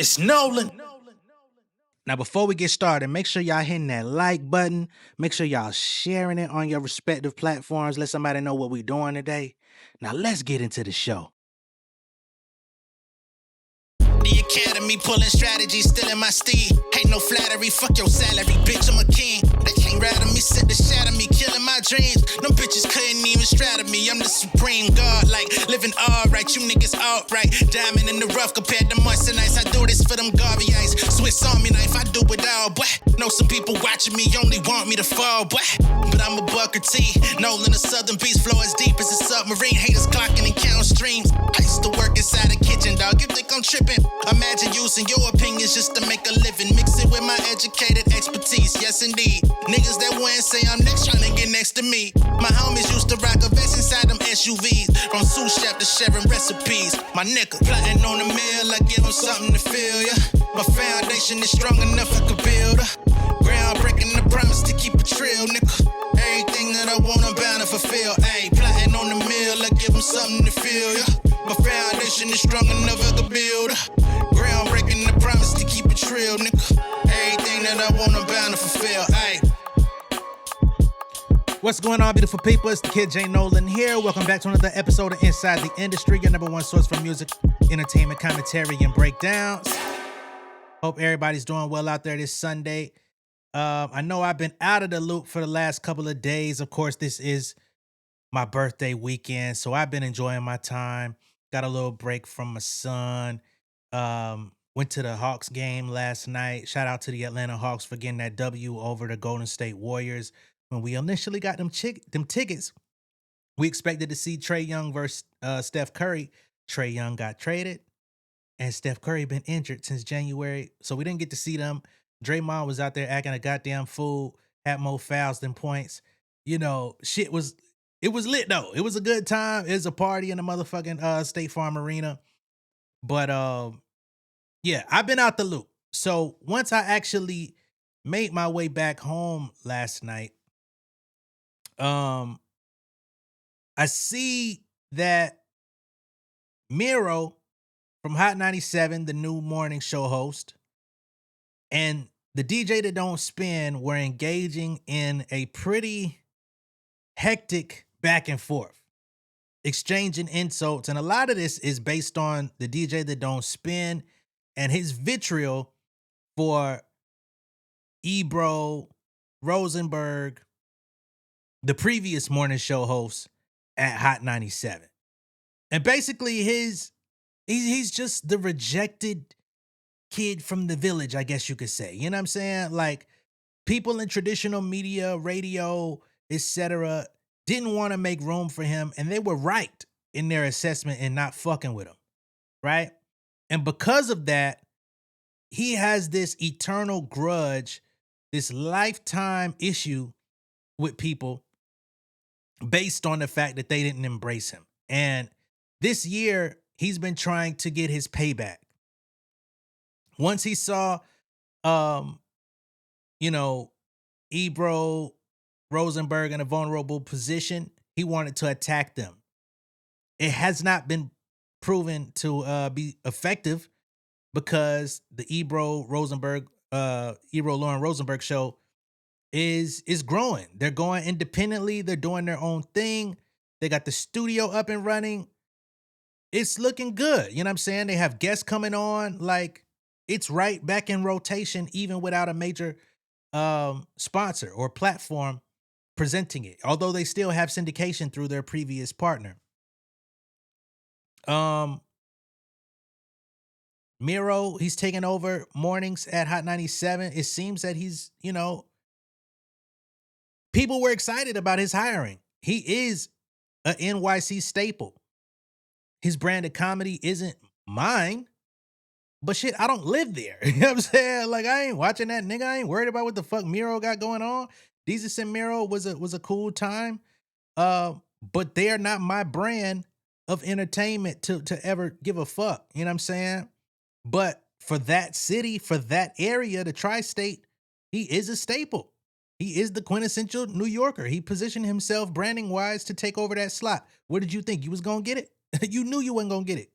It's Nolan. Now, before we get started, make sure y'all hitting that like button. Make sure y'all sharing it on your respective platforms. Let somebody know what we're doing today. Now, let's get into the show. The academy pulling strategy, still in my steed. Ain't no flattery, fuck your salary, bitch, I'm a king. They can't rattle me, sit to shatter me, killing my dreams. Them bitches couldn't even straddle me, I'm the supreme god, like living alright, you niggas alright. Diamond in the rough compared to months and nights, I do this for them Garvey ice. Swiss Army knife, I do it all, boy. Know some people watching me only want me to fall, boy. But I'm a Booker T, Nolan, the southern beast, flow as deep as a submarine. Haters clocking and count streams. I used to work inside the kitchen, dog, you think I'm tripping? Imagine using your opinions just to make a living. Mix it with my educated expertise, yes indeed. Niggas that wouldn't say I'm next trying to get next to me. My homies used to rock a vest inside them SUVs. From sous chef to sharing recipes. My nigga plotting on the mill, I give them something to feel, yeah. My foundation is strong enough I could build her. Groundbreaking the promise to keep it trill, nigga. Everything that I want I'm bound to fulfill. Ayy, plotting on the mill, I give them something to feel, yeah. My foundation is strong enough I could build her. Groundbreaking the promise to keep it trill, nigga. Everything that I want I'm bound to fulfill, ayy. What's going on, beautiful people? It's the kid J Nolan here. Welcome back to another episode of Inside the Industry, your number one source for music, entertainment, commentary, and breakdowns. Hope everybody's doing well out there this Sunday. I know I've been out of the loop for the last couple of days. Of course, this is my birthday weekend, so I've been enjoying my time. Got a little break from my son. Went to the Hawks game last night. Shout out to the Atlanta Hawks for getting that W over the Golden State Warriors. When we initially got them tickets, we expected to see Trae Young versus Steph Curry. Trae Young got traded, and Steph Curry been injured since January, so we didn't get to see them. Draymond was out there acting a goddamn fool, had more fouls than points. You know, it was lit though. It was a good time. It was a party in the motherfucking State Farm Arena. But yeah, I've been out the loop. So once I actually made my way back home last night, I see that Mero from Hot 97, the new morning show host, and the DJ that don't spin were engaging in a pretty hectic back and forth, exchanging insults. And a lot of this is based on the DJ that don't spin and his vitriol for Ebro, Rosenberg, the previous morning show host at Hot 97. And basically he's just the rejected kid from the village, I guess you could say. You know what I'm saying? Like, people in traditional media, radio, etc., didn't want to make room for him, and they were right in their assessment and not fucking with him, right? And because of that, he has this eternal grudge, this lifetime issue with people based on the fact that they didn't embrace him. And this year, he's been trying to get his payback. Once he saw, Ebro, Rosenberg in a vulnerable position, he wanted to attack them. It has not been proven to be effective because the Ebro Lauren Rosenberg show is growing. They're going independently. They're doing their own thing. They got the studio up and running. It's looking good. You know what I'm saying? They have guests coming on. Like, it's right back in rotation, even without a major sponsor or platform presenting it, although they still have syndication through their previous partner. Mero, he's taking over mornings at Hot 97. It seems that he's, people were excited about his hiring. He is a NYC staple. His brand of comedy isn't mine, but shit, I don't live there. You know what I'm saying? Like, I ain't watching that nigga. I ain't worried about what the fuck Mero got going on. Jesus and Mero was a cool time. But they're not my brand of entertainment to ever give a fuck. You know what I'm saying? But for that city, for that area, the tri-state, he is a staple. He is the quintessential New Yorker. He positioned himself branding wise to take over that slot. What did you think? You was gonna get it? You knew you wasn't gonna get it.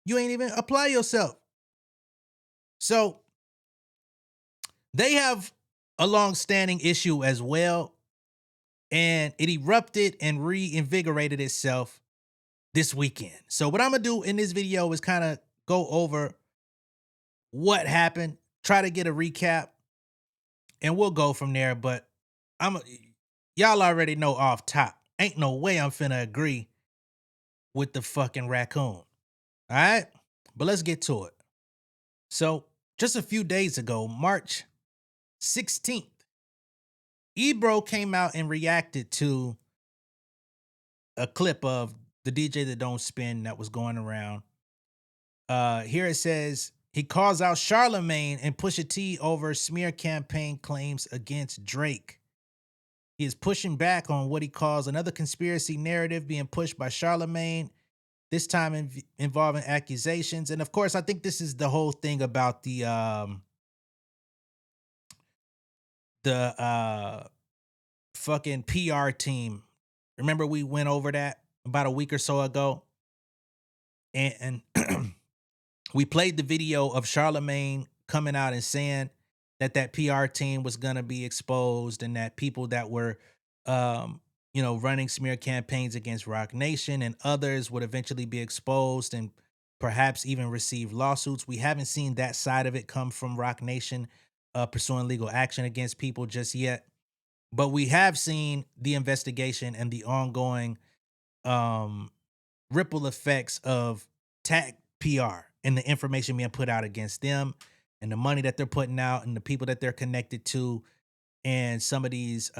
You ain't even apply yourself. So they have a long-standing issue as well, and it erupted and reinvigorated itself this weekend. So what I'm gonna do in this video is kind of go over what happened, try to get a recap, and we'll go from there. But y'all already know off top, ain't no way I'm finna agree with the fucking raccoon. All right, but let's get to it. So just a few days ago, March 16th, Ebro came out and reacted to a clip of the DJ that don't spin that was going around. Here it says he calls out Charlemagne and Pusha T over smear campaign claims against Drake. He is pushing back on what he calls another conspiracy narrative being pushed by Charlemagne, this time involving accusations. And of course, I think this is the whole thing about the fucking PR team. Remember we went over that about a week or so ago? And we played the video of Charlemagne coming out and saying that PR team was going to be exposed and that people that were, running smear campaigns against Roc Nation and others would eventually be exposed and perhaps even receive lawsuits. We haven't seen that side of it come from Roc Nation pursuing legal action against people just yet. But we have seen the investigation and the ongoing ripple effects of tag PR and the information being put out against them and the money that they're putting out and the people that they're connected to and some of these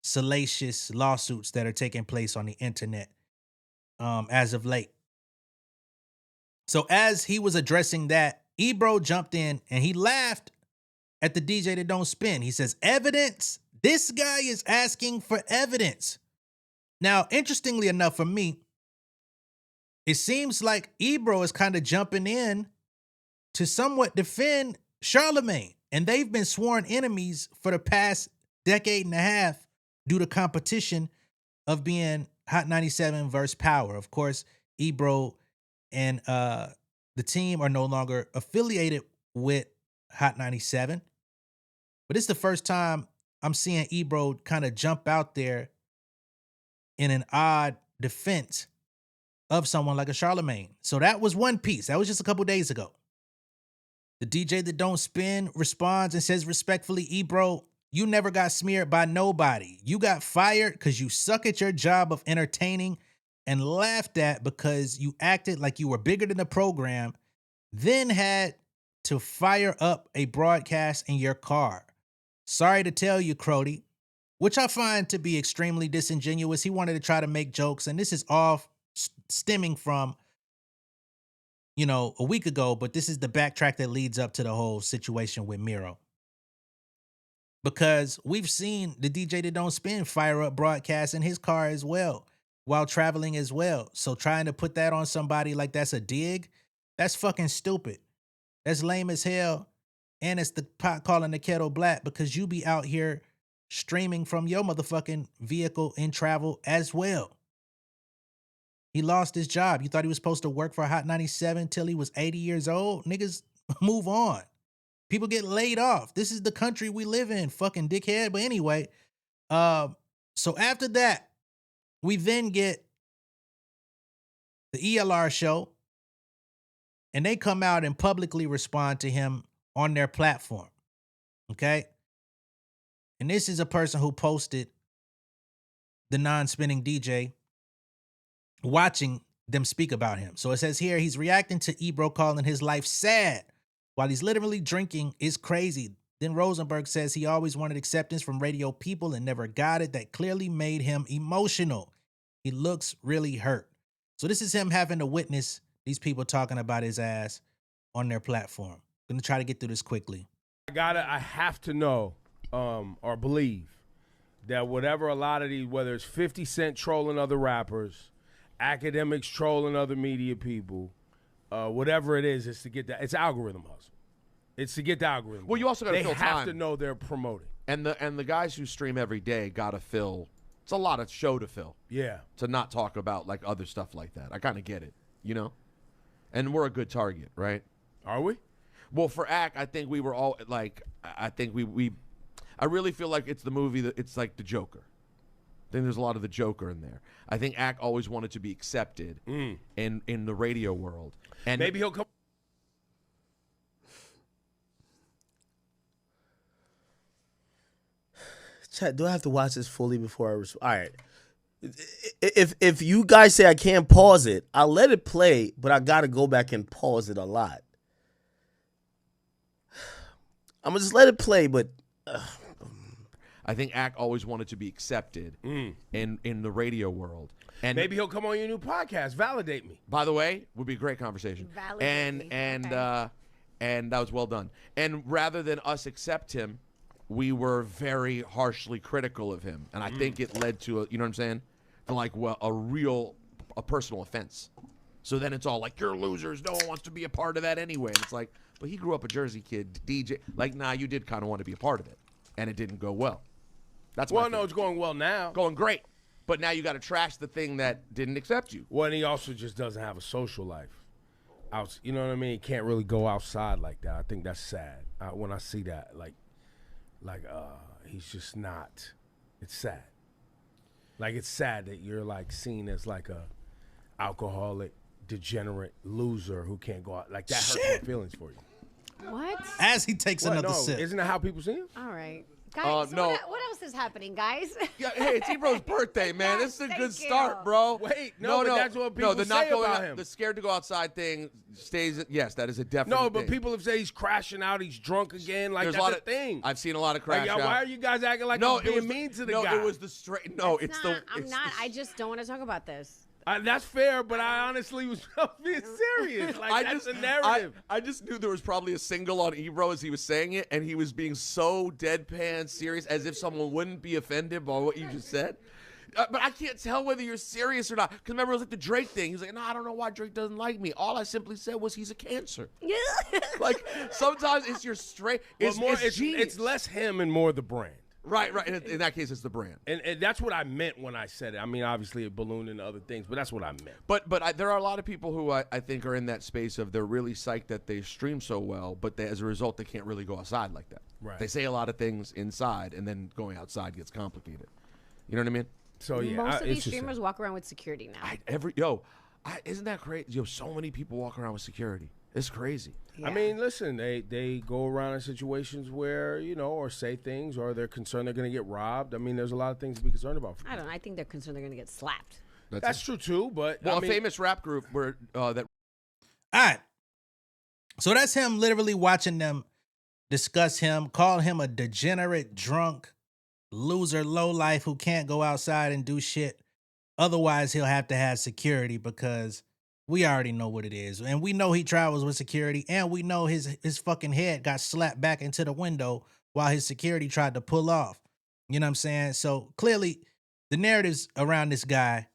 salacious lawsuits that are taking place on the internet as of late. So as he was addressing that, Ebro jumped in and he laughed at the DJ that don't spin. He says, evidence? This guy is asking for evidence. Now, interestingly enough for me, it seems like Ebro is kind of jumping in to somewhat defend Charlemagne. And they've been sworn enemies for the past decade and a half due to competition of being Hot 97 versus Power. Of course, Ebro and the team are no longer affiliated with Hot 97. But it's the first time I'm seeing Ebro kind of jump out there in an odd defense of someone like a Charlemagne. So that was one piece. That was just a couple days ago. The DJ that don't spin responds and says respectfully, Ebro, you never got smeared by nobody. You got fired because you suck at your job of entertaining and laughed at because you acted like you were bigger than the program, then had to fire up a broadcast in your car. Sorry to tell you, Crody, which I find to be extremely disingenuous. He wanted to try to make jokes, and this is all stemming from, a week ago, but this is the backtrack that leads up to the whole situation with Mero. Because we've seen the DJ that don't spin fire up broadcasts in his car as well, while traveling as well. So trying to put that on somebody like that's a dig, that's fucking stupid. That's lame as hell. And it's the pot calling the kettle black because you be out here streaming from your motherfucking vehicle in travel as well. He lost his job. You thought he was supposed to work for Hot 97 till he was 80 years old? Niggas, move on. People get laid off. This is the country we live in, fucking dickhead. But anyway, so after that, we then get the ELR show, and they come out and publicly respond to him on their platform. Okay? And this is a person who posted the non-spinning DJ watching them speak about him. So it says here, he's reacting to Ebro calling his life sad while he's literally drinking is crazy. Then Rosenberg says he always wanted acceptance from radio people and never got it. That clearly made him emotional. He looks really hurt. So this is him having to witness these people talking about his ass on their platform. I'm gonna try to get through this quickly. I have to know or believe that whatever a lot of these, whether it's 50 Cent trolling other rappers, academics trolling other media people, whatever it is, it's to get that. It's algorithm hustle. It's to get the algorithm. Well, you also got to fill time. They have to know they're promoting. And the guys who stream every day got to fill. It's a lot of show to fill. Yeah. To not talk about like other stuff like that. I kind of get it, And we're a good target, right? Are we? Well, for Ack, I think we were all like, I think I really feel like it's the movie that it's like the Joker. I think there's a lot of the Joker in there. I think Ack always wanted to be accepted in the radio world, and Maybe he'll come. Chat, do I have to watch this fully before I respond? All right. If you guys say I can't pause it, I'll let it play, but I got to go back and pause it a lot. I'm going to just let it play, but... I think Ack always wanted to be accepted in the radio world. And Maybe he'll come on your new podcast. Validate me. by the way, would be a great conversation. Validate me. And Okay. and that was well done. And rather than us accept him, we were very harshly critical of him, and I think it led to a, you know what I'm saying, to like a personal offense. So then it's all like, you're losers. No one wants to be a part of that anyway. And it's like, but he grew up a Jersey kid, DJ. Like, nah, you did kind of want to be a part of it, and it didn't go well. That's my Well, no, theory. it's going well now. Going great, but now you got to trash the thing that didn't accept you. Well, and he also just doesn't have a social life. You know what I mean? He can't really go outside like that. I think that's sad. When I see that, he's just not. It's sad. Like, it's sad that you're like seen as like a alcoholic, degenerate loser who can't go out. Like, that hurts my feelings for you. What? As he takes What? another No, sip. isn't that how people see him? All right. Guys, so no. what else is happening, guys? Yeah, hey, it's Ebro's birthday, man. This is a Thank good you. start, bro. Wait, no, but that's what people the say not going about out, him. The scared to go outside thing stays. Yes, that is a definite. No, but thing. people have said he's crashing out, he's drunk again. Like, There's that's a lot a of thing. I've seen a lot of Like, crash y'all, out. why are you guys acting like no, he's it being was mean to the no, guy? it was the straight. No, it's the. I'm not. I just don't want to talk about this. That's fair, but I honestly was being serious. Like, that's a narrative. I just knew there was probably a single on Ebro as he was saying it, and he was being so deadpan serious, as if someone wouldn't be offended by what you just said. But I can't tell whether you're serious or not. Because remember, it was like the Drake thing. He was like, no, I don't know why Drake doesn't like me. All I simply said was he's a cancer. Like, sometimes it's your straight. It's genius. It's less him and more the brand. Right. In that case, it's the brand. And that's what I meant when I said it. I mean, obviously it ballooned into other things, but that's what I meant. But there are a lot of people who I think are in that space of they're really psyched that they stream so well, but as a result, they can't really go outside like that. Right. They say a lot of things inside, and then going outside gets complicated. You know what I mean? So yeah, Most of it's these just streamers walk around with security now. Isn't that crazy? So many people walk around with security. It's crazy. Yeah. I mean, listen, they go around in situations where, or say things, or they're concerned they're going to get robbed. I mean, there's a lot of things to be concerned about. I don't know. I think they're concerned they're going to get slapped. That's true too, but Well, I mean, a famous rap group where that. All right. So that's him literally watching them discuss him, call him a degenerate, drunk, loser, lowlife who can't go outside and do shit. Otherwise, he'll have to have security because we already know what it is. And we know he travels with security, and we know his fucking head got slapped back into the window while his security tried to pull off. You know what I'm saying? So clearly the narratives around this guy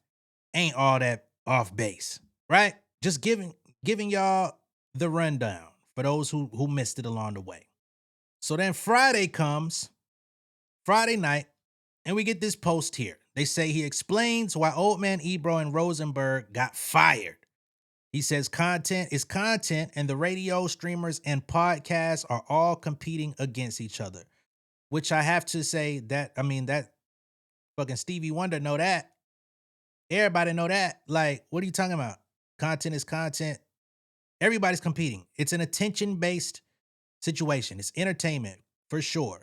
ain't all that off base, right? Just giving y'all the rundown for those who missed it along the way. So then Friday comes, Friday night, and we get this post here. They say he explains why Old Man Ebro and Rosenberg got fired. He says content is content, and the radio, streamers, and podcasts are all competing against each other. Which I have to say that fucking Stevie Wonder know that. Everybody know that. Like, what are you talking about? Content is content. Everybody's competing. It's an attention-based situation. It's entertainment, for sure.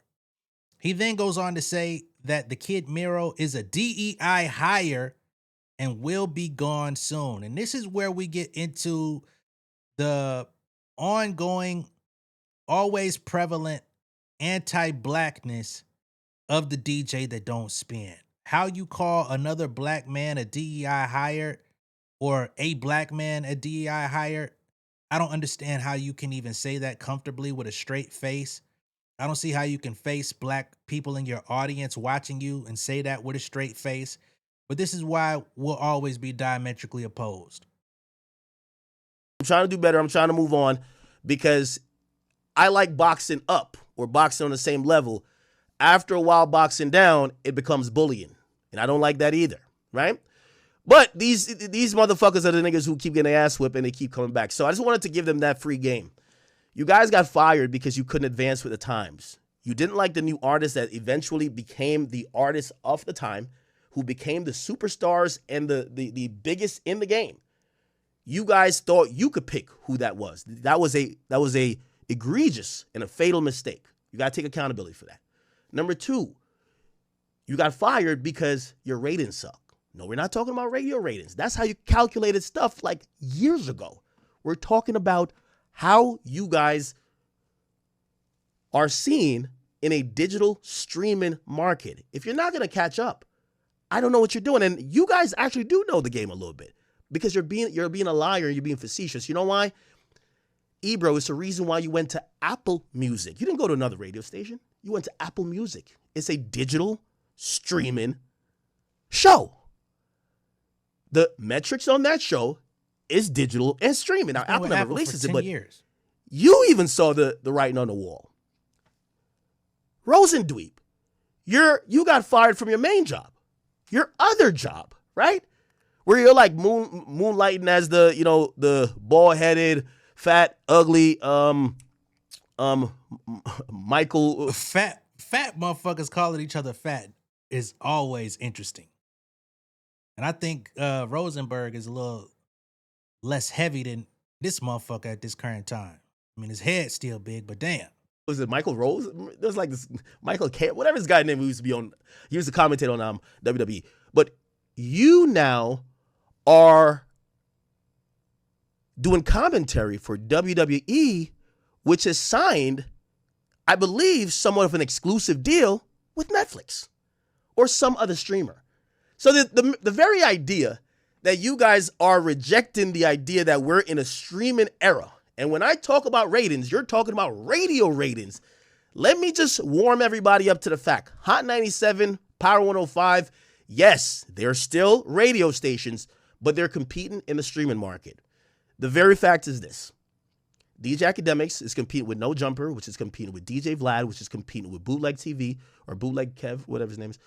He then goes on to say that the kid Mero is a DEI hire and will be gone soon. And this is where we get into the ongoing, always prevalent anti-blackness of the DJ that don't spin. How you call another black man a DEI hire or a black man a DEI hire, I don't understand how you can even say that comfortably with a straight face. I don't see how you can face black people in your audience watching you and say that with a straight face. But this is why we'll always be diametrically opposed. I'm trying to do better. I'm trying to move on because I like boxing up or boxing on the same level. After a while boxing down, it becomes bullying. And I don't like that either, right? But these motherfuckers are the niggas who keep getting their ass whipped and they keep coming back. So I just wanted to give them that free game. You guys got fired because you couldn't advance with the times. You didn't like the new artists that eventually became the artists of the time, who became the superstars and the biggest in the game. You guys thought you could pick who that was. That was a egregious and a fatal mistake. You got to take accountability for that. Number two, you got fired because your ratings suck. No, we're not talking about radio ratings. That's how you calculated stuff like years ago. We're talking about how you guys are seen in a digital streaming market. If you're not going to catch up, I don't know what you're doing. And you guys actually do know the game a little bit because you're being a liar and you're being facetious. You know why? Ebro, it's the reason why you went to Apple Music. You didn't go to another radio station. You went to Apple Music. It's a digital streaming show. The metrics on that show is digital and streaming. Now, Apple never releases it, but years. You even saw the writing on the wall. Rosendweep, you got fired from your main job, your other job, right? Where you're like moonlighting as the bald-headed, fat, ugly, Michael. Fat motherfuckers calling each other fat is always interesting. And I think Rosenberg is a little less heavy than this motherfucker at this current time. I mean, his head's still big, but damn. Was it Michael Rose? There's like this Michael K, whatever his guy's name used to be on. He used to commentate on WWE. But you now are doing commentary for WWE, which has signed, I believe, somewhat of an exclusive deal with Netflix or some other streamer. So the very idea that you guys are rejecting the idea that we're in a streaming era. And when I talk about ratings, you're talking about radio ratings. Let me just warm everybody up to the fact. Hot 97, Power 105, yes, they're still radio stations, but they're competing in the streaming market. The very fact is this. DJ Akademiks is competing with No Jumper, which is competing with DJ Vlad, which is competing with Bootleg TV, or Bootleg Kev, whatever his name is.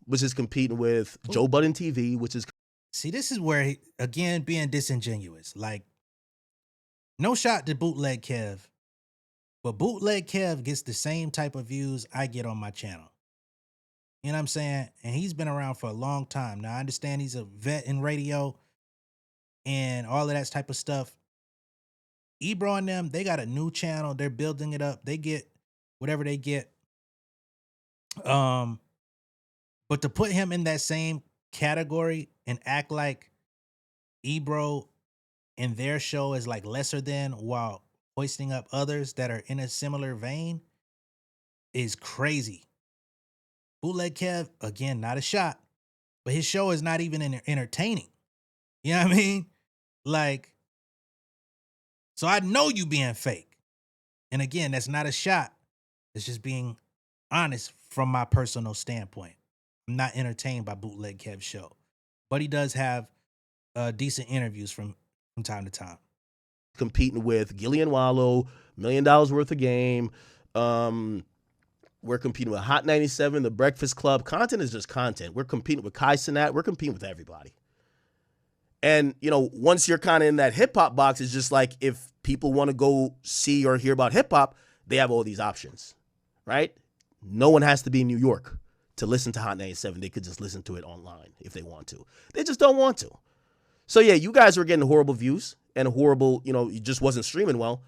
Which is competing with Joe Budden TV, which is... See, this is where, again, being disingenuous. Like, no shot to Bootleg Kev, but Bootleg Kev gets the same type of views I get on my channel. You know what I'm saying? And he's been around for a long time. Now, I understand he's a vet in radio and all of that type of stuff. Ebro and them, they got a new channel. They're building it up. They get whatever they get. But to put him in that same category and act like Ebro and their show is like lesser than while hoisting up others that are in a similar vein is crazy. Bootleg Kev, again, not a shot, but his show is not even entertaining. You know what I mean? Like, so I know you being fake. And again, that's not a shot. It's just being honest from my personal standpoint. I'm not entertained by Bootleg Kev's show, but he does have decent interviews from time to time. Competing with Gillian Wallow, $1 million worth of game. We're competing with Hot 97, The Breakfast Club. Content is just content. We're competing with Kai Cenat. We're competing with everybody. And, once you're kind of in that hip-hop box, it's just like if people want to go see or hear about hip-hop, they have all these options, right? No one has to be in New York to listen to Hot 97. They could just listen to it online if they want to. They just don't want to. So, yeah, you guys were getting horrible views and horrible, you just wasn't streaming well.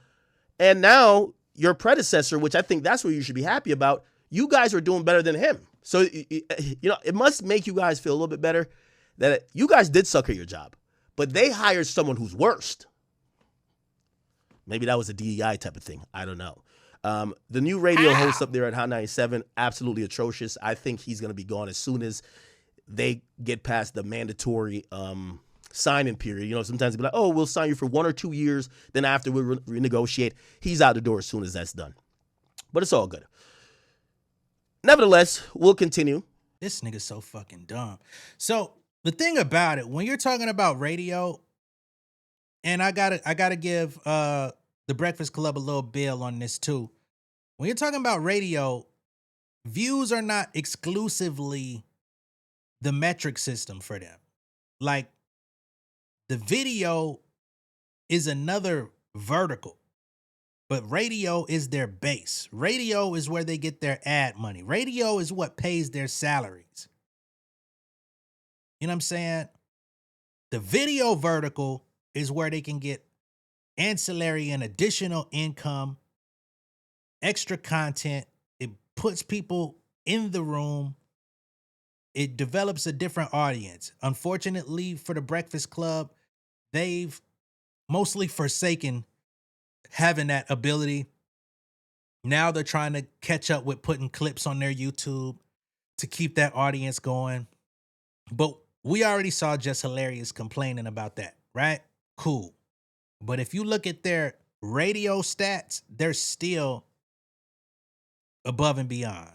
And now your predecessor, which I think that's what you should be happy about, you guys are doing better than him. So, it must make you guys feel a little bit better that you guys did suck at your job, but they hired someone who's worse. Maybe that was a DEI type of thing. I don't know. The new radio host up there at Hot 97, absolutely atrocious. I think he's going to be gone as soon as they get past the mandatory sign-in period. Sometimes they'll be like, oh, we'll sign you for 1 or 2 years. Then after we renegotiate, he's out the door as soon as that's done. But it's all good. Nevertheless, we'll continue. This nigga's so fucking dumb. So the thing about it, when you're talking about radio, and I gotta give The Breakfast Club a little bill on this too. When you're talking about radio, views are not exclusively the metric system for them. Like, the video is another vertical. But radio is their base. Radio is where they get their ad money. Radio is what pays their salaries. You know what I'm saying? The video vertical is where they can get ancillary and additional income, extra content. It puts people in the room. It develops a different audience. Unfortunately for the Breakfast Club, they've mostly forsaken having that ability. Now they're trying to catch up with putting clips on their YouTube to keep that audience going. But we already saw Just Hilarious complaining about that, right? Cool. But if you look at their radio stats, they're still above and beyond.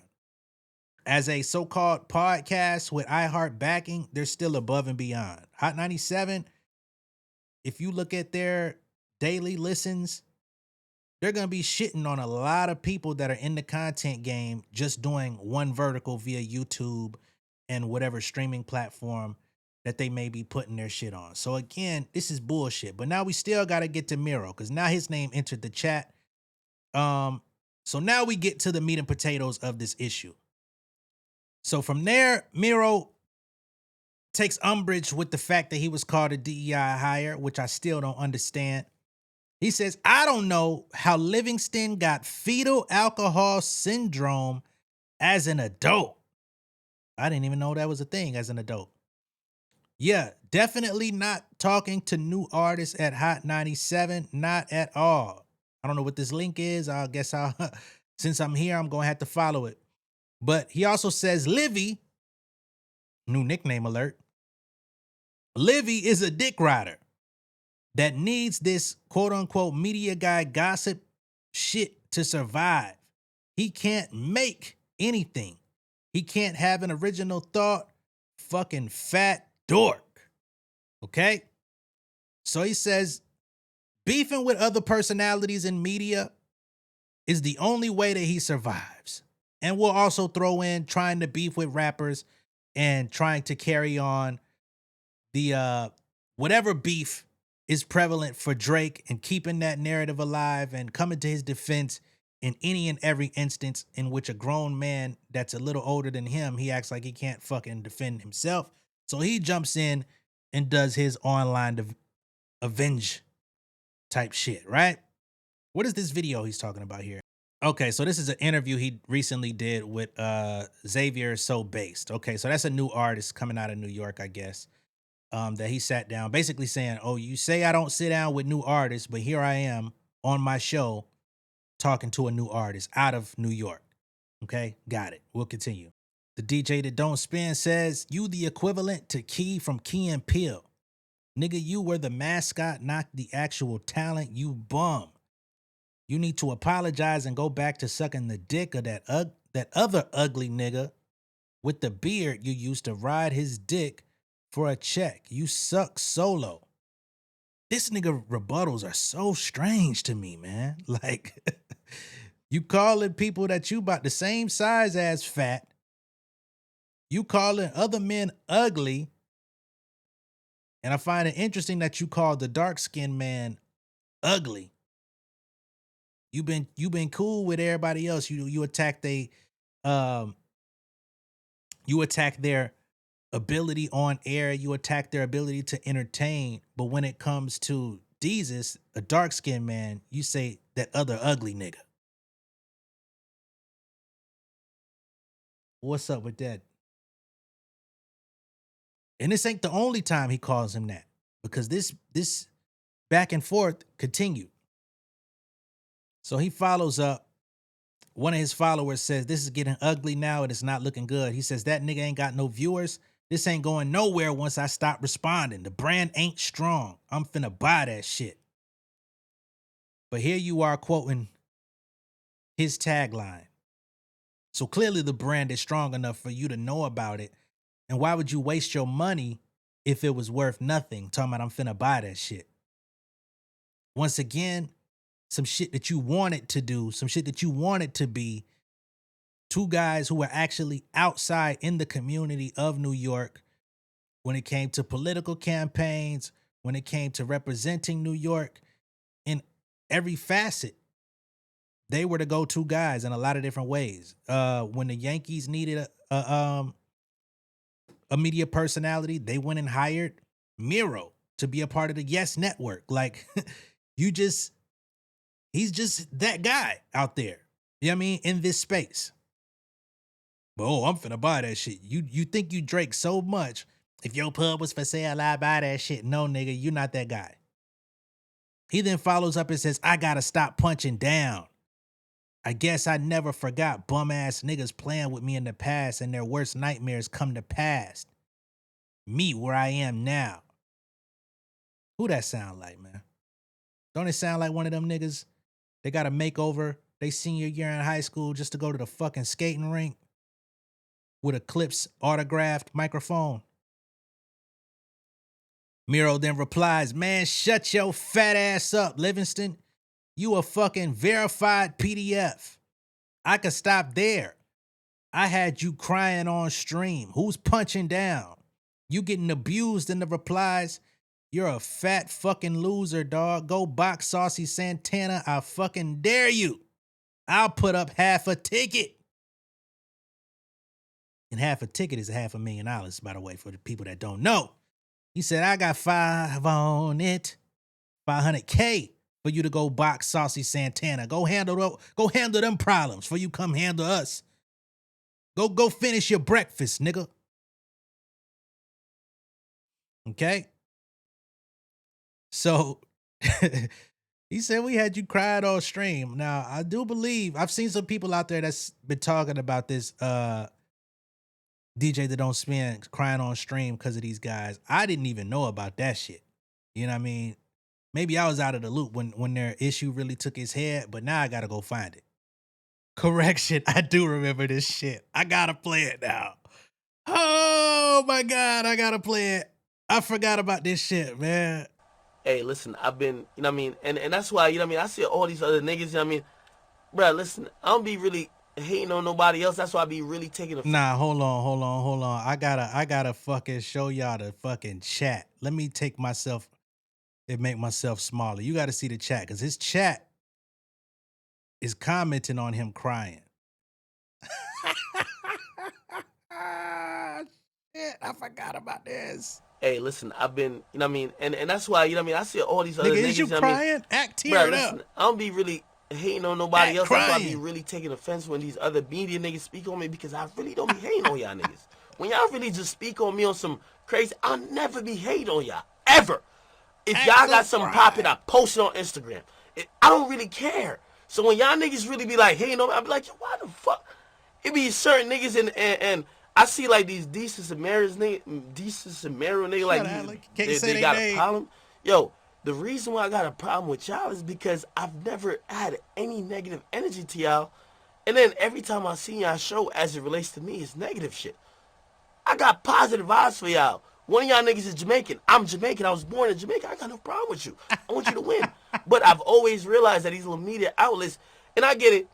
As a so-called podcast with iHeart backing, they're still above and beyond. Hot 97, if you look at their daily listens, they're going to be shitting on a lot of people that are in the content game just doing one vertical via YouTube and whatever streaming platform that they may be putting their shit on. So again, this is bullshit. But now we still got to get to Mero because now his name entered the chat. So now we get to the meat and potatoes of this issue. So from there, Mero takes umbrage with the fact that he was called a DEI hire, which I still don't understand. He says, I don't know how Livingston got fetal alcohol syndrome as an adult. I didn't even know that was a thing as an adult. Yeah, definitely not talking to new artists at Hot 97. Not at all. I don't know what this link is. I guess since I'm here, I'm going to have to follow it. But he also says, Livy, new nickname alert. Livy is a dick rider that needs this quote unquote media guy gossip shit to survive. He can't make anything. He can't have an original thought. Fucking fat dork. Okay? So he says, beefing with other personalities in media is the only way that he survives. And we'll also throw in trying to beef with rappers and trying to carry on the whatever beef is prevalent for Drake and keeping that narrative alive and coming to his defense in any and every instance in which a grown man that's a little older than him, he acts like he can't fucking defend himself. So he jumps in and does his online avenge type shit, right? What is this video he's talking about here? Okay, so this is an interview he recently did with Xavier So Based. Okay, so that's a new artist coming out of New York, I guess, that he sat down basically saying, oh, you say I don't sit down with new artists, but here I am on my show talking to a new artist out of New York. Okay, got it. We'll continue. The DJ that don't spin says, you the equivalent to Key from Key and Peele. Nigga, you were the mascot, not the actual talent, you bum. You need to apologize and go back to sucking the dick of that other ugly nigga with the beard you used to ride his dick for a check. You suck solo. This nigga rebuttals are so strange to me, man. Like, you calling people that you about the same size as fat. You calling other men ugly. And I find it interesting that you call the dark-skinned man ugly. You've been cool with everybody else. You attack you attack their ability on air. You attack their ability to entertain. But when it comes to Jesus, a dark-skinned man, you say that other ugly nigga. What's up with that? And this ain't the only time he calls him that, because this back and forth continued. So he follows up. One of his followers says, this is getting ugly now and it's not looking good. He says, that nigga ain't got no viewers. This ain't going nowhere once I stop responding. The brand ain't strong. I'm finna buy that shit. But here you are quoting his tagline. So clearly the brand is strong enough for you to know about it. And why would you waste your money if it was worth nothing? Talking about I'm finna buy that shit. Once again, some shit that you wanted to do, some shit that you wanted to be. Two guys who were actually outside in the community of New York when it came to political campaigns, when it came to representing New York in every facet, they were the go-to guys in a lot of different ways. When the Yankees needed a media personality, they went and hired Mero to be a part of the Yes Network. Like, he's just that guy out there. You know what I mean? In this space. But, I'm finna buy that shit. You think you Drake so much. If your pub was for sale, I'd buy that shit. No, nigga, you're not that guy. He then follows up and says, I gotta stop punching down. I guess I never forgot bum-ass niggas playing with me in the past and their worst nightmares come to pass. Me where I am now. Who that sound like, man? Don't it sound like one of them niggas? They got a makeover they senior year in high school just to go to the fucking skating rink with a Clips autographed microphone. Mero then replies, man, shut your fat ass up, Livingston. You a fucking verified PDF. I could stop there. I had you crying on stream. Who's punching down? You getting abused in the replies? You're a fat fucking loser, dog. Go box Saucy Santana. I fucking dare you. I'll put up half a ticket. And half a ticket is $500,000, by the way, for the people that don't know. He said, I got 5 on it. 500K for you to go box Saucy Santana. Go handle them problems before you come handle us. Go finish your breakfast, nigga. Okay? So he said we had you cried on stream. Now, I do believe I've seen some people out there that's been talking about this DJ that don't spin crying on stream because of these guys. I didn't even know about that shit. You know what I mean? Maybe I was out of the loop when their issue really took its head, but now I gotta go find it. Correction, I do remember this shit. I gotta play it now. Oh my God, I gotta play it. I forgot about this shit, man. Hey, listen, I've been, you know what I mean? And that's why, you know what I mean? I see all these other niggas, you know what I mean? Bruh, listen, I don't be really hating on nobody else. That's why I be really taking a... Nah, hold on. I gotta fucking show y'all the fucking chat. Let me take myself and make myself smaller. You gotta see the chat, because his chat is commenting on him crying. Shit, I forgot about this. Hey, listen, I've been, you know what I mean? And that's why, you know what I mean? I see all these other niggas, Is you you know what I mean? crying? Act Bruh, teared listen, up. I don't be really hating on nobody Act else. That's why I be crying. really taking offense when these other media niggas speak on me, because I really don't be hating on y'all niggas. When y'all really just speak on me on some crazy, I'll never be hating on y'all, ever. If Act y'all so got something cry. popping, I post it on Instagram. I don't really care. So when y'all niggas really be like hating on me, I be like, yo, why the fuck? It be certain niggas and I see like these decent Samaritans niggas, like, can't say they they got name. a problem. Yo, the reason why I got a problem with y'all is because I've never had any negative energy to y'all. And then every time I see y'all show as it relates to me, it's negative shit. I got positive vibes for y'all. One of y'all niggas is Jamaican. I'm Jamaican. I was born in Jamaica. I got no problem with you. I want you to win. But I've always realized that these little media outlets, and I get it.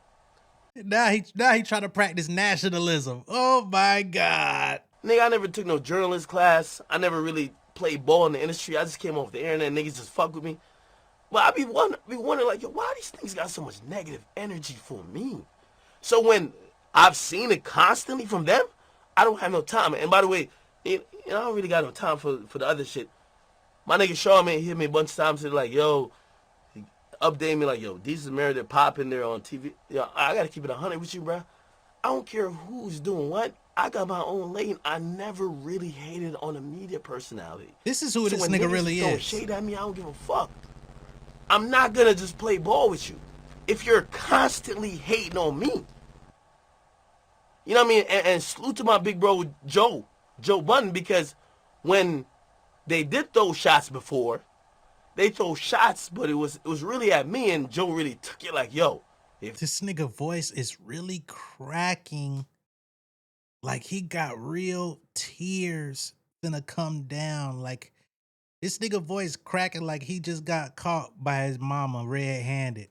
Now he trying to practice nationalism. Oh my God. Nigga, I never took no journalist class. I never really played ball in the industry. I just came off the internet and niggas just fuck with me. But I be wondering like, yo, why these things got so much negative energy for me? So when I've seen it constantly from them, I don't have no time. And by the way, I don't really got no time for the other shit. My nigga Shaw, man, hit me a bunch of times. They're like, yo, update me like, yo, these is married, they're popping there on TV. Yo, I gotta keep it 100 with you, bro. I don't care who's doing what. I got my own lane. I never really hated on a media personality. This is who So this when nigga niggas really throwing is. shade at me, I don't give a fuck. I'm not gonna just play ball with you if you're constantly hating on me. You know what I mean? And salute to my big bro Joe Budden, because when they did throw shots before, they throw shots, but it was really at me, and Joe really took it like, yo, if This nigga voice is really cracking. Like he got real tears finna come down. Like this nigga voice cracking like he just got caught by his mama red-handed.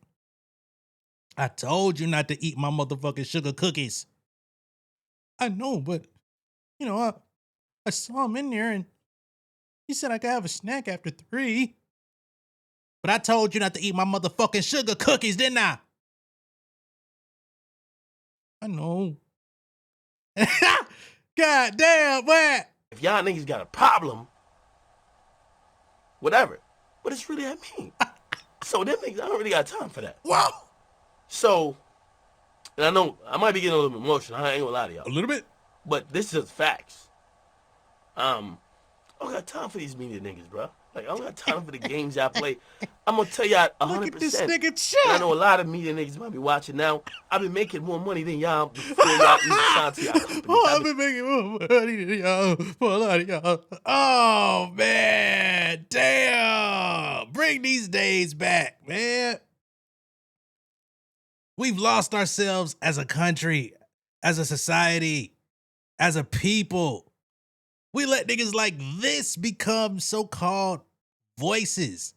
I told you not to eat my motherfucking sugar cookies. I know, but you know, I saw him in there and he said I could have a snack after 3. But I told you not to eat my motherfucking sugar cookies, didn't I? I know. God damn, man. If y'all niggas got a problem, whatever. But it's really at me. So them niggas, I don't really got time for that. Wow. So, and I know I might be getting a little bit emotional. I ain't gonna lie to y'all. A little bit. But this is facts. I don't got time for these media niggas, bro. Like, I don't got time for the games y'all play. I'm gonna tell y'all 100%. Look at this nigga And chat. I know a lot of media niggas might be watching now. I've been making more money than y'all before y'all even signed to y'all companies. Oh, I've been making more money than y'all for a lot of y'all. Oh, man. Damn. Bring these days back, man. We've lost ourselves as a country, as a society, as a people. We let niggas like this become so-called voices.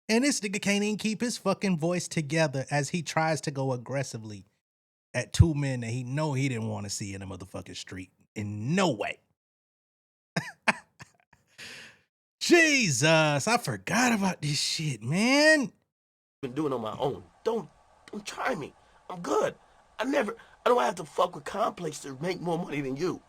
And this nigga can't even keep his fucking voice together as he tries to go aggressively at two men that he know he didn't want to see in the motherfucking street. In no way. Jesus, I forgot about this shit, man. Been doing on my own. Don't try me. I'm good. I don't have to fuck with Complex to make more money than you.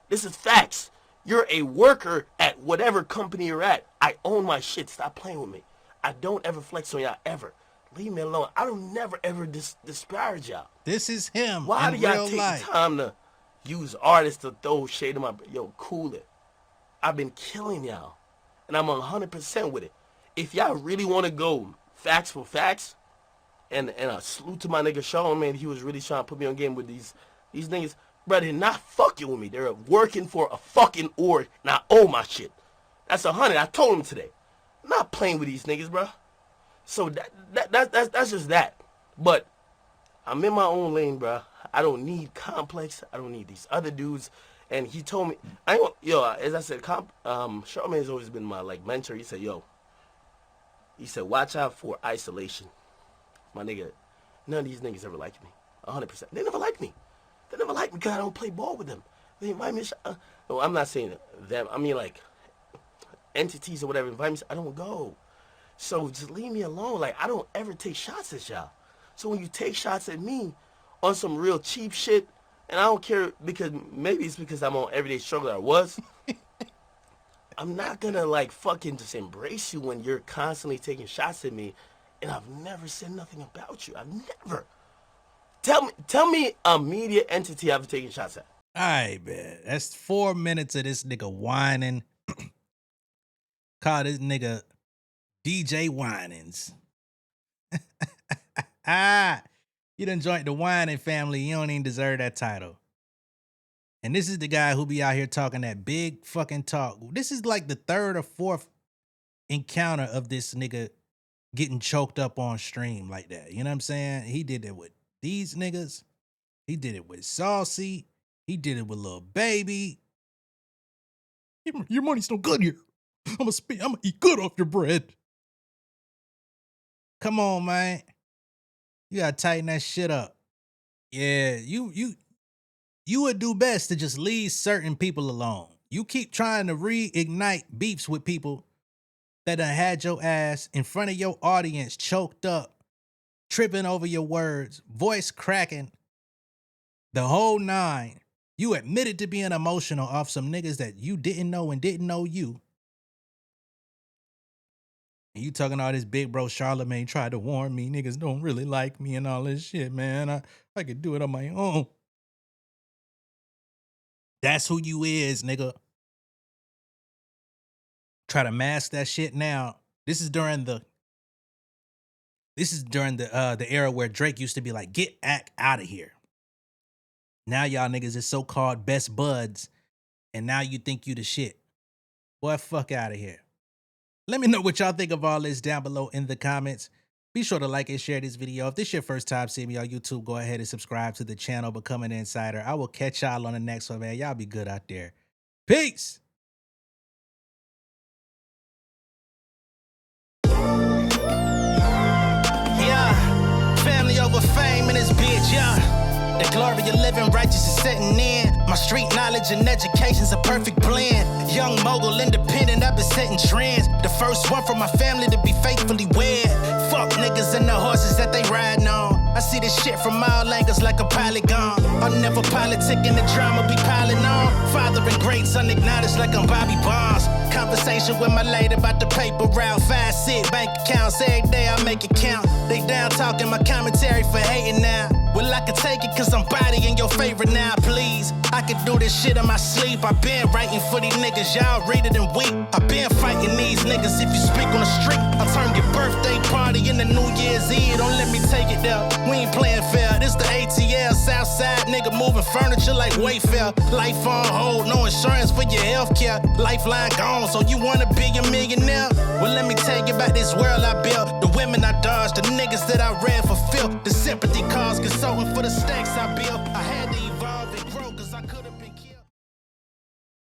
This is facts. You're a worker at whatever company you're at. I own my shit. Stop playing with me. I don't ever flex on y'all ever. Leave me alone. I don't never ever disparage y'all. This is him. Why in do y'all real take life. the time to use artists to throw shade in my... Yo, cool it. I've been killing y'all. And I'm 100% with it. If y'all really want to go facts for facts, and a salute to my nigga Sean, man, he was really trying to put me on game with these niggas. Bro, they're not fucking with me. They're working for a fucking org, and I owe my shit. That's 100. I told him today. I'm not playing with these niggas, bro. So that's just that. But I'm in my own lane, bro. I don't need Complex. I don't need these other dudes. And he told me, as I said, Charlamagne has always been my mentor. He said, watch out for isolation. My nigga, none of these niggas ever liked me. 100%. They never liked me. They never liked me because I don't play ball with them. They invite me. No, I'm not saying them. I mean, entities or whatever invite me. I don't go. So just leave me alone. I don't ever take shots at y'all. So when you take shots at me on some real cheap shit, and I don't care because maybe it's because I'm on Everyday Struggle. I was. I'm not gonna fucking just embrace you when you're constantly taking shots at me, and I've never said nothing about you. I've never. Tell me a media entity I've taken shots at. All right, man. That's 4 minutes of this nigga whining. Call this nigga DJ Whinings. You done joined the whining family. You don't even deserve that title. And this is the guy who be out here talking that big fucking talk. This is the third or fourth encounter of this nigga getting choked up on stream like that. You know what I'm saying? He did it with these niggas. He did it with Saucy. He did it with Lil Baby. Your money's no good here. I'm gonna eat good off your bread. Come on, man. You gotta tighten that shit up. Yeah, you would do best to just leave certain people alone. You keep trying to reignite beefs with people that done had your ass in front of your audience choked up, tripping over your words, voice cracking, the whole nine. You admitted to being emotional off some niggas that you didn't know and didn't know you. And you talking all this big bro Charlamagne tried to warn me, niggas don't really like me and all this shit, man. I could do it on my own. That's who you is, nigga. Try to mask that shit now. This is during the era where Drake used to be like, get out of here. Now y'all niggas is so-called best buds, and now you think you the shit. Boy, fuck out of here. Let me know what y'all think of all this down below in the comments. Be sure to like and share this video. If this is your first time seeing me on YouTube, go ahead and subscribe to the channel, become an insider. I will catch y'all on the next one, man. Y'all be good out there. Peace. Yeah, family over fame in this bitch, yeah. The glory of living righteous is setting in. My street knowledge and education's a perfect blend. Young mogul, independent, I've been setting trends. The first one from my family to be faithfully wed. Fuck niggas and the horses that they riding on. I see this shit from all angles like a polygon. I'll never politic and the drama be piling on. Father and greats unacknowledged like I'm Bobby Bonds. Conversation with my lady about the paper route. 5 sit bank accounts every day I make it count. They down talking my commentary for hating now. Well, I can take it cause I'm bodying your favorite now, please. I can do this shit in my sleep. I been writing for these niggas, y'all read it and weep. I been fighting these niggas if you speak on the street. I'll turn your birthday party into New Year's Eve. Don't let me take it there. We ain't playing fair. This the ATL, Southside nigga moving furniture like Wayfair. Life on hold, no insurance for your healthcare. Lifeline gone, so you wanna be a millionaire? Well, let me tell you about this world I built. The women I dodged, the niggas that I read for filth. The sympathy calls, consulting for the stacks I built. I had to